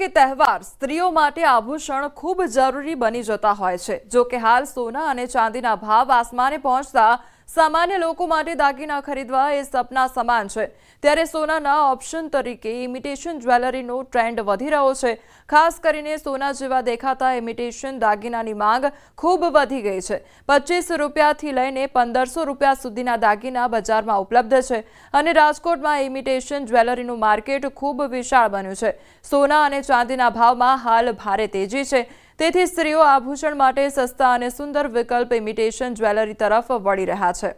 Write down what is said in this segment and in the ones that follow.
કે તહેવાર સ્ત્રીઓ માટે આભૂષણ ખૂબ જરૂરી બની જતા હોય છે। જો કે હાલ સોના અને ચાંદીના ભાવ આસમાને પહોંચતા સામાન્ય લોકો માટે દાગીના ખરીદવા એ સપના સમાન છે। ત્યારે સોનાના ઓપ્શન તરીકે ઇમિટેશન જ્વેલરીનો ટ્રેન્ડ વધી રહ્યો છે। ખાસ કરીને સોના જેવા દેખાતા ઇમિટેશન દાગીનાની માંગ ખૂબ વધી ગઈ છે। 25 રૂપિયાથી લઈને 1500 રૂપિયા સુધીના દાગીના બજારમાં ઉપલબ્ધ છે અને રાજકોટમાં ઇમિટેશન જ્વેલરીનું માર્કેટ ખૂબ વિશાળ બન્યું છે। સોના અને ચાંદીના ભાવમાં હાલ ભારે તેજી છે, તેથી સ્ત્રીઓ આભૂષણ માટે સસ્તા અને સુંદર વિકલ્પ ઇમિટેશન જ્વેલરી તરફ વળી રહ્યા છે।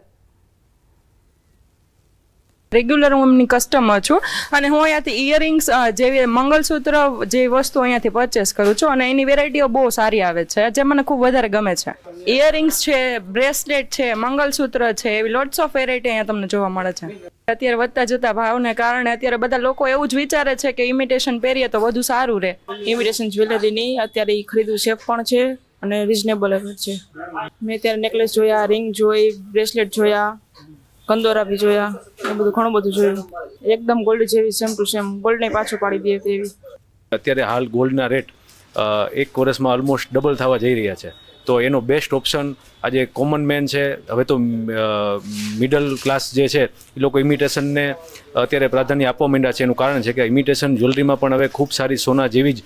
રેગ્યુલર હું એમની કસ્ટમર છું અને હું અહીંયાથી ઇયરિંગ્સ જેવી મંગલસૂત્ર જેવી વસ્તુ અહીંયાથી પરચેસ કરું છું અને એની વેરાયટીઓ બહુ સારી આવે છે, જે મને ખૂબ વધારે ગમે છે। ઇયરિંગ્સ છે, બ્રેસલેટ છે, મંગલસૂત્ર છે, એવી લોટ્સ ઓફ વેરાયટી અહીંયા તમને જોવા મળે છે। અત્યારે વધતા જતા ભાવને કારણે અત્યારે બધા લોકો એવું જ વિચારે છે કે ઇમિટેશન પહેરીએ તો વધુ સારું રહે। ઇમિટેશન જ્વેલરીની અત્યારે એ ખરીદવું સેફ પણ છે અને રિઝનેબલ છે। મેં અત્યારે નેકલેસ જોયા, રિંગ જોઈ, બ્રેસલેટ જોયા, કંદોરા બી જોયા, એ બધું ઘણું બધું જોયું। એકદમ ગોલ્ડ જેવી સેમ ટુ સેમ, ગોલ્ડને પાછું પાડી દે તેવી। અત્યારે હાલ ગોલ્ડના રેટ એક વર્ષમાં ઓલમોસ્ટ ડબલ થવા જઈ રહ્યા છે, તો એનો બેસ્ટ ઓપ્શન આજે કોમન મેન છે। હવે તો મિડલ ક્લાસ જે છે એ લોકો ઇમિટેશનને અત્યારે પ્રાધાન્ય આપવા માંડ્યા છે। એનું કારણ છે કે ઇમિટેશન જ્વેલરીમાં પણ હવે ખૂબ સારી સોના જેવી જ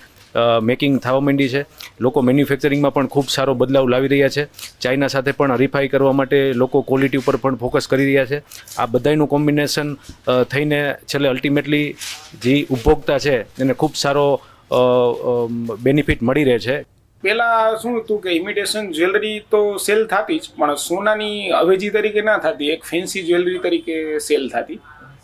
મેકિંગ થવા માંડી છે। લોકો મેન્યુફેક્ચરિંગમાં પણ ખૂબ સારો બદલાવ લાવી રહ્યા છે। ચાઇના સાથે પણ હરીફાઈ કરવા માટે લોકો ક્વોલિટી ઉપર પણ ફોકસ કરી રહ્યા છે। આ બધાનું કોમ્બિનેશન થઈને છેલ્લે અલ્ટિમેટલી જે ઉપભોક્તા છે એને ખૂબ સારો બેનિફિટ મળી રહે છે। પહેલાં શું હતું કે ઇમિટેશન જ્વેલરી તો સેલ થતી જ, પણ સોનાની અવેજી તરીકે ના થતી, એક ફેન્સી જ્વેલરી તરીકે સેલ થતી।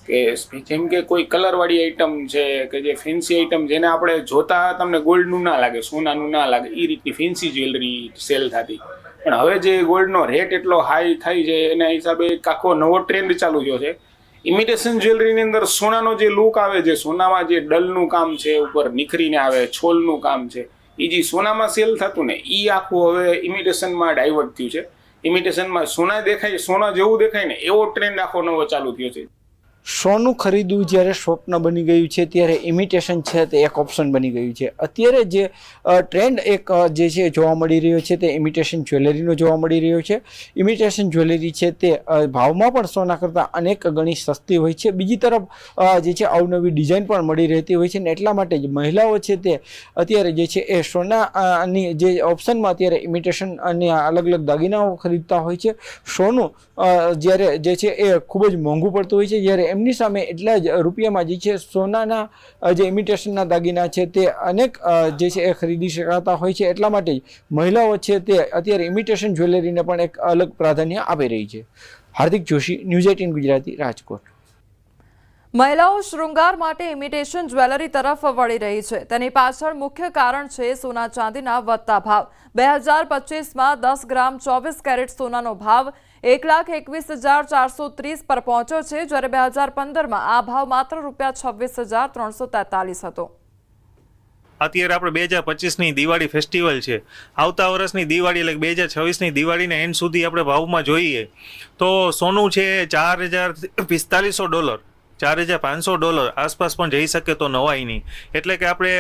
કે જેમ કે કોઈ કલરવાળી આઈટમ છે કે જે ફેન્સી આઈટમ જેને આપણે જોતા તમને ગોલ્ડનું ના લાગે, સોનાનું ના લાગે, એ રીતની ફેન્સી જ્વેલરી સેલ થતી। પણ હવે જે ગોલ્ડનો રેટ એટલો હાઈ થાય છે એના હિસાબે એક આખો નવો ટ્રેન્ડ ચાલુ થયો છે। ઇમિટેશન જ્વેલરીની અંદર સોનાનો જે લુક આવે છે, સોનામાં જે ડલનું કામ છે, ઉપર નિખરીને આવે, છોલનું કામ છે, એ જે સોનામાં સેલ થતું ને એ આખું હવે ઇમિટેશનમાં ડાયવર્ટ થયું છે। ઇમિટેશનમાં સોના દેખાય, સોના જેવું દેખાય ને એવો ટ્રેન્ડ આખો નવો ચાલુ થયો છે। સોનું ખરીદવું જ્યારે સ્વપ્ન બની ગયું છે ત્યારે ઇમિટેશન છે તે એક ઓપ્શન બની ગયું છે। અત્યારે જે ટ્રેન્ડ એક જે છે જોવા મળી રહ્યો છે તે ઇમિટેશન જ્વેલરીનો જોવા મળી રહ્યો છે। ઇમિટેશન જ્વેલરી છે તે ભાવમાં પણ સોના કરતાં અનેક ગણી સસ્તી હોય છે। બીજી તરફ જે છે અવનવી ડિઝાઇન પણ મળી રહેતી હોય છે ને એટલા માટે જ મહિલાઓ છે તે અત્યારે જે છે એ સોનાની જે ઓપ્શનમાં અત્યારે ઇમિટેશન અને અલગ અલગ દાગીનાઓ ખરીદતા હોય છે। સોનું જ્યારે જે છે એ ખૂબ જ મોંઘું પડતું હોય છે, જ્યારે એમની સામે એટલા જ રૂપિયામાં જે છે સોનાના જે ઇમિટેશનના દાગીના છે તે અનેક જે છે એ ખરીદી શકાતા હોય છે। એટલા માટે જ મહિલાઓ છે તે અત્યારે ઇમિટેશન જ્વેલરીને પણ એક અલગ પ્રાધાન્ય આપી રહી છે। હાર્દિક જોશી, ન્યૂઝ 18 ગુજરાતી, રાજકોટ। મહિલાઓ શૃંગાર માટે ઇમિટેશન જ્વેલરી તરફ વળી રહી છે, તેની પાછળ મુખ્ય કારણ છે સોના ચાંદીના વધતા ભાવ। 2025માં 10 ગ્રામ 24 કેરેટ સોનાનો ભાવ 1,21,430 પર પહોંચ્યો છે, જ્યારે 2015માં આ ભાવ માત્ર ₹26,343 હતો। અત્યારે આપણે 2025ની દિવાળી ફેસ્ટિવલ છે, આવતા વર્ષની દિવાળી એટલે 2026ની દિવાળીના એન્ડ સુધી આપણે ભાવમાં જોઈએ તો સોનું છે $4,045, $4,500 આસપાસ પણ જઈ શકે તો નવાઈ નહીં। એટલે કે આપણે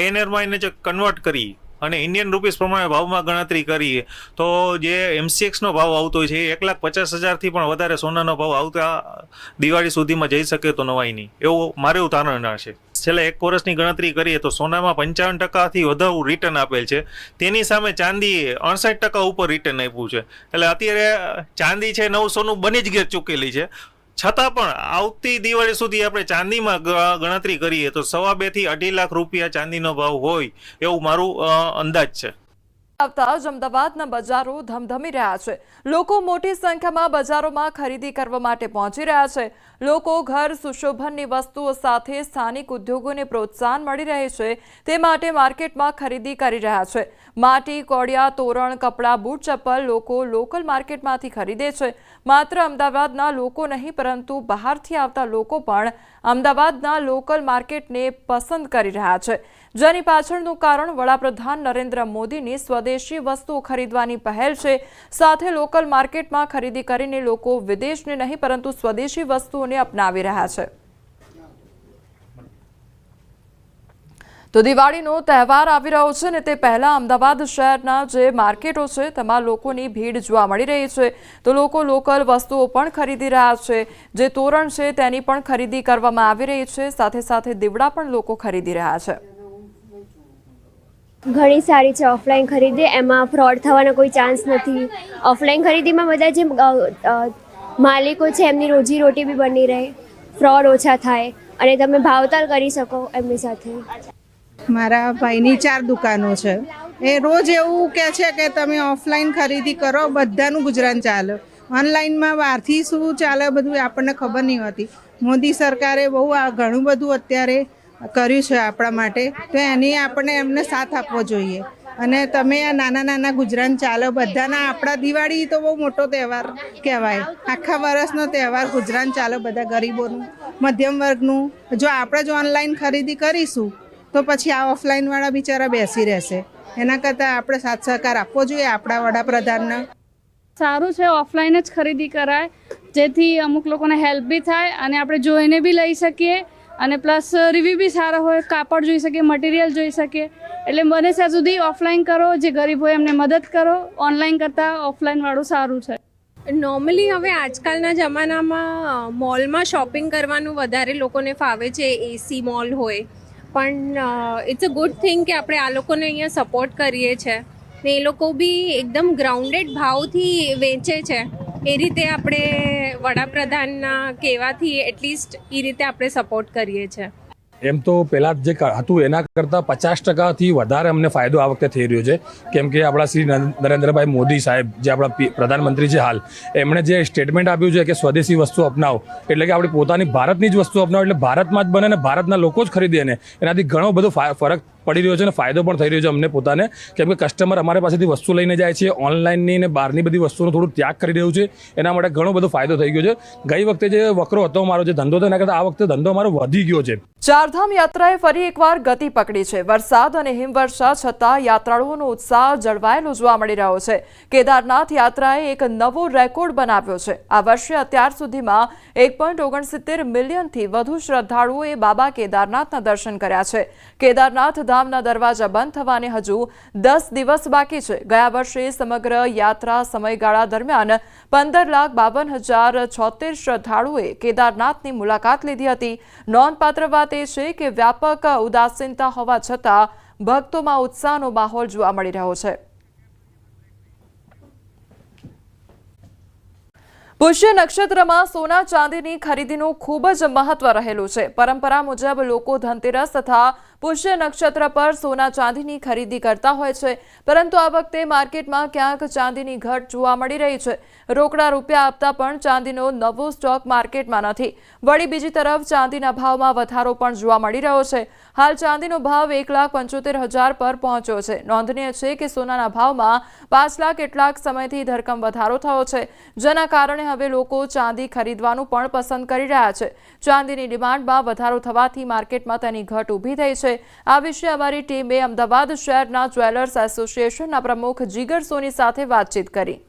INRમાં એને જે કન્વર્ટ કરી અને ઇન્ડિયન રૂપીસ પ્રમાણે ભાવમાં ગણતરી કરીએ તો જે MCXનો ભાવ આવતો હોય છે એ 1,50,000થી પણ વધારે સોનાનો ભાવ આવતા દિવાળી સુધીમાં જઈ શકે તો નવાઈ નહીં, એવું મારું ધારણા છે। છેલ્લા એક વર્ષની ગણતરી કરીએ તો સોનામાં 55%થી વધુ રિટર્ન આપેલ છે, તેની સામે ચાંદીએ 68% ઉપર રિટર્ન આપ્યું છે। એટલે અત્યારે ચાંદી છે નવું સોનું બની જ ચૂકેલી છે, છતાં પણ આવતી દિવાળી સુધી આપણે ચાંદીમાં ગણતરી કરીએ તો 2.5 થી 2.5 લાખ રૂપિયા ચાંદીનો ભાવ હોય એવું મારું અંદાજ છે। આવતા જ અમદાવાદના બજારો ધમધમી રહ્યા છે। લોકો મોટી સંખ્યામાં બજારોમાં ખરીદી કરવા માટે પહોંચી રહ્યા છે। લોકો ઘર સુશોભનની વસ્તુઓ સાથે સ્થાનિક ઉદ્યોગોને પ્રોત્સાહન મળી રહે છે તે માટે માર્કેટમાં ખરીદી કરી રહ્યા છે। માટી, કોડિયા, તોરણ, કપડાં, બૂટ, ચપ્પલ લોકો લોકલ માર્કેટમાંથી ખરીદે છે। માત્ર અમદાવાદના લોકો નહીં પરંતુ બહારથી આવતા લોકો પણ અમદાવાદના લોકલ માર્કેટને પસંદ કરી રહ્યા છે, જેની પાછળનું કારણ વડાપ્રધાન નરેન્દ્ર મોદીની સ્વદેશી વસ્તુઓ ખરીદવાની પહેલ છે। સાથે લોકલ માર્કેટમાં ખરીદી કરીને લોકો વિદેશની નહીં પરંતુ સ્વદેશી વસ્તુઓને અપનાવી રહ્યા છે। તો દિવાળીનો તહેવાર આવી રહ્યો છે ને તે પહેલા અમદાવાદ શહેરના જે માર્કેટો છે તેમાં લોકોની ભીડ જોવા મળી રહી છે તો લોકો લોકલ વસ્તુઓ પણ ખરીદી રહ્યા છે જે તોરણ છે તેની પણ ખરીદી કરવામાં આવી રહી છે સાથે સાથે દીવડા પણ લોકો ખરીદી રહ્યા છે ઘણી સારી છે ઓફલાઈન ખરીદી એમાં ફ્રોડ થવાનો કોઈ ચાન્સ નથી ઓફલાઈન ખરીદીમાં બધા જે માલિકો છે એમની રોજીરોટી બી બની રહે ફ્રોડ ઓછા થાય અને તમે ભાવતાલ કરી શકો એમની સાથે મારા ભાઈની 4 દુકાનો છે એ રોજ એવું કહે છે કે તમે ઓફલાઈન ખરીદી કરો બધાનું ગુજરાન ચાલે ઓનલાઈનમાં બહારથી શું ચાલે બધું આપણને ખબર નહીં હોતી મોદી સરકારે બહુ ઘણું બધું અત્યારે કર્યું છે આપણા માટે તો એમને સાથ આપવો જોઈએ અને તમે આ નાના ગુજરાન ચાલો બધાના આપણા દિવાળી તો બહુ મોટો તહેવાર કહેવાય આખા વર્ષનો તહેવાર ગુજરાન ચાલો બધા ગરીબોનું મધ્યમ વર્ગનું જો આપણે જ ઓનલાઈન ખરીદી કરીશું તો પછી આ ઓફલાઈનવાળા બિચારા બેસી રહેશે એના કરતાં આપણે સાથ સહકાર આપવો જોઈએ આપણા વડાપ્રધાનને સારું છે ઓફલાઈન જ ખરીદી કરાય જેથી અમુક લોકોને હેલ્પ બી થાય અને આપણે જોઈને બી લઈ શકીએ અને પ્લસ રિવ્યૂ બી સારા હોય કાપડ જોઈ શકીએ મટીરિયલ જોઈ શકીએ એટલે બને ત્યાં સુધી ઓફલાઈન કરો જે ગરીબ હોય એમને મદદ કરો ઓનલાઈન કરતાં ઓફલાઈનવાળું સારું છે નોર્મલી હવે આજકાલના જમાનામાં મોલમાં શોપિંગ કરવાનું વધારે લોકોને ફાવે છે એસી મોલ હોય પણ ઇટ્સ અ ગુડ થિંગ કે આપણે આ લોકોને અહીંયા સપોર્ટ કરીએ છીએ ને એ લોકો બી એકદમ ગ્રાઉન્ડેડ ભાવથી વેચે છે એ રીતે આપણે વડાપ્રધાનના કહેવાથી એટલીસ્ટ એ રીતે આપણે સપોર્ટ કરીએ છીએ એમ તો પહેલાં જે હતું એના કરતાં 50% વધારે અમને ફાયદો આ વખતે થઈ રહ્યો છે કેમ કે આપણા શ્રી નરેન્દ્રભાઈ મોદી સાહેબ જે આપણા પ્રધાનમંત્રી છે હાલ એમણે જે સ્ટેટમેન્ટ આપ્યું છે કે સ્વદેશી વસ્તુ અપનાવો એટલે કે આપણી પોતાની ભારતની જ વસ્તુ અપનાવો એટલે ભારતમાં જ બને ને ભારતના લોકો જ ખરીદે ને એનાથી ઘણો બધો ફરક પડી રહ્યો છે અને ફાયદો પણ થઈ રહ્યો છે અમને પોતાને કેમ કે કસ્ટમર અમારી પાસેથી વસ્તુ લઈને જાય છે ઓનલાઈનની ને બહારની બધી વસ્તુનો થોડું ત્યાગ કરી રહ્યું છે એના માટે ઘણો બધો ફાયદો થઈ ગયો છે ગઈ વખતે જે વકરો હતો મારો જે ધંધો હતો એના કરતાં આ વખતે ધંધો અમારો વધી ગયો છે ચારધામ યાત્રાએ ફરી એકવાર ગતિ પકડી છે વરસાદ અને હિમવર્ષા છતાં યાત્રાળુઓનો ઉત્સાહ જળવાયેલો જોવા મળી રહ્યો છે કેદારનાથ યાત્રાએ એક નવો રેકોર્ડ બનાવ્યો છે આ વર્ષે અત્યાર સુધીમાં 1.69 મિલિયનથી વધુ શ્રદ્ધાળુઓએ બાબા કેદારનાથના દર્શન કર્યા છે કેદારનાથ ધામના દરવાજા બંધ થવાને હજુ 10 દિવસ બાકી છે ગયા વર્ષે સમગ્ર યાત્રા સમયગાળા દરમિયાન 15,52,076 શ્રદ્ધાળુઓએ કેદારનાથની મુલાકાત લીધી હતી નોંધપાત્ર વાત એ છે કે વ્યાપક ઉદાસીનતા હોવા છતાં ભક્તોમાં ઉત્સાહનો માહોલ જોવા મળી રહ્યો છે પુષ્ય નક્ષત્રમાં સોના ચાંદીની ખરીદીનું ખૂબ જ મહત્વ રહેલું છે પરંપરા મુજબ લોકો ધનતેરસ તથા પુષ્ય નક્ષત્ર પર સોના ચાંદીની ખરીદી કરતા હોય છે પરંતુ આ વખતે માર્કેટમાં ક્યાંક ચાંદીની ઘટ જોવા મળી રહી છે રોકડા રૂપિયા આપતા પણ ચાંદીનો નવો સ્ટોક માર્કેટમાં નથી વળી બીજી તરફ ચાંદીના ભાવમાં વધારો પણ જોવા મળી રહ્યો છે હાલ ચાંદીનો ભાવ 1,75,000 પર પહોંચ્યો છે નોંધનીય છે કે સોનાના ભાવમાં 5 લાખ કેટલાક સમયથી ધરખમ વધારો થયો છે જેના કારણે હવે લોકો ચાંદી ખરીદવાનું પણ પસંદ કરી રહ્યા છે ચાંદીની ડિમાન્ડમાં વધારો થવાથી માર્કેટમાં તેની ઘટ ઊભી થઈ છે આ વિશે અમારી ટીમે અમદાવાદ શહેરના જ્વેલર્સ એસોસિએશનના પ્રમુખ જીગર સોની સાથે વાતચીત કરી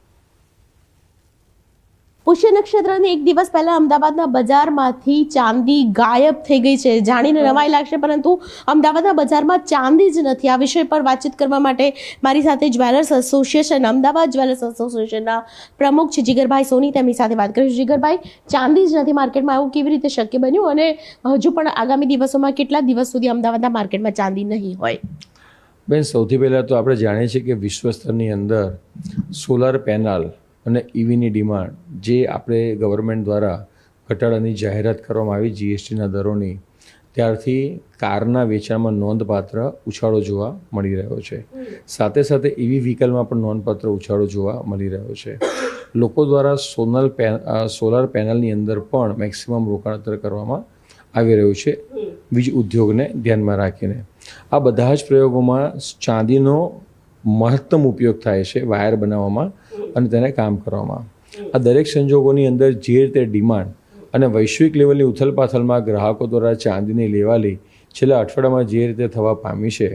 પુષ્ય નક્ષત્રને એક દિવસ પહેલા અમદાવાદના બજારમાંથી ચાંદી ગાયબ થઈ ગઈ છે જાણીને નવાઈ લાગશે પરંતુ અમદાવાદના બજારમાં ચાંદી જ નથી આ વિષય પર વાતચીત કરવા માટે મારી સાથે જ્વેલર્સ એસોસિએશન અમદાવાદ જ્વેલર્સ એસોસિએશનના પ્રમુખ છે જીગરભાઈ સોની તેમની સાથે વાત કરીશું જીગરભાઈ ચાંદી જ નથી માર્કેટમાં આવું કેવી રીતે શક્ય બન્યું અને હજુ પણ આગામી દિવસોમાં કેટલા દિવસ સુધી અમદાવાદના માર્કેટમાં ચાંદી નહીં હોય બેન સૌથી પહેલાં તો આપણે જાણીએ છીએ કે વિશ્વ સ્તરની અંદર સોલાર પેનલ અને ઈવીની ડિમાન્ડ જે આપણે ગવર્મેન્ટ દ્વારા ઘટાડાની જાહેરાત કરવામાં આવી જીએસટીના દરોની ત્યારથી કારના વેચાણમાં નોંધપાત્ર ઉછાળો જોવા મળી રહ્યો છે સાથે સાથે ઈવી વ્હીકલમાં પણ નોંધપાત્ર ઉછાળો જોવા મળી રહ્યો છે લોકો દ્વારા સોલાર પેનલની અંદર પણ મેક્સિમમ રોકાણ કરવામાં આવી રહ્યું છે વીજ ઉદ્યોગને ધ્યાનમાં રાખીને આ બધા જ પ્રયોગોમાં ચાંદીનો મહત્તમ ઉપયોગ થાય છે વાયર બનાવવામાં અને તેને કામ કરવામાં આ દરેક સંજોગોની અંદર જે રીતે ડિમાન્ડ અને વૈશ્વિક લેવલની ઉથલપાથલમાં ગ્રાહકો દ્વારા ચાંદીની લેવાલી છેલ્લા અઠવાડિયામાં જે રીતે થવા પામી છે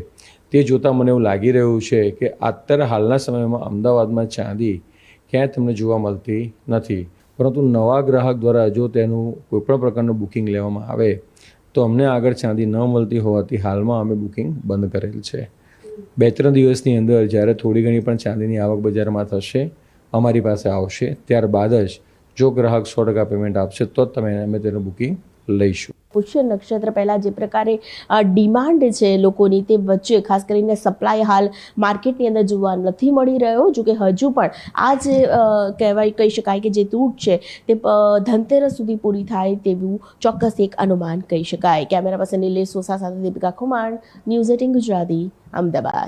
તે જોતાં મને એવું લાગી રહ્યું છે કે અત્યારે હાલના સમયમાં અમદાવાદમાં ચાંદી ક્યાંય તમને જોવા મળતી નથી પરંતુ નવા ગ્રાહક દ્વારા જો તેનું કોઈપણ પ્રકારનું બુકિંગ લેવામાં આવે તો અમને આગળ ચાંદી ન મળતી હોવાથી હાલમાં અમે બુકિંગ બંધ કરેલ છે. 2-3 દિવસની અંદર જ્યારે થોડી ઘણી પણ ચાંદીની આવક બજારમાં થશે, અમારી પાસે આવશે, ત્યારબાદ જ જો ગ્રાહક 100% પેમેન્ટ આપશે તો જ અમે તેનું બુકિંગ લઈશું. પુષ્ય નક્ષત્ર પહેલાં જે પ્રકારે ડિમાન્ડ છે લોકોની, તે વચ્ચે ખાસ કરીને સપ્લાય હાલ માર્કેટની અંદર જોવા નથી મળી રહ્યો. જો કે હજુ પણ આ જે કહી શકાય કે જે તૂટ છે તે ધનતેરસ સુધી પૂરી થાય તેવું ચોક્કસ એક અનુમાન કહી શકાય. કેમેરા પર્સન નિલેશ સોસા સાથે દીપિકા ખુમાણ, ન્યૂઝ 18 ગુજરાતી, અમદાવાદ.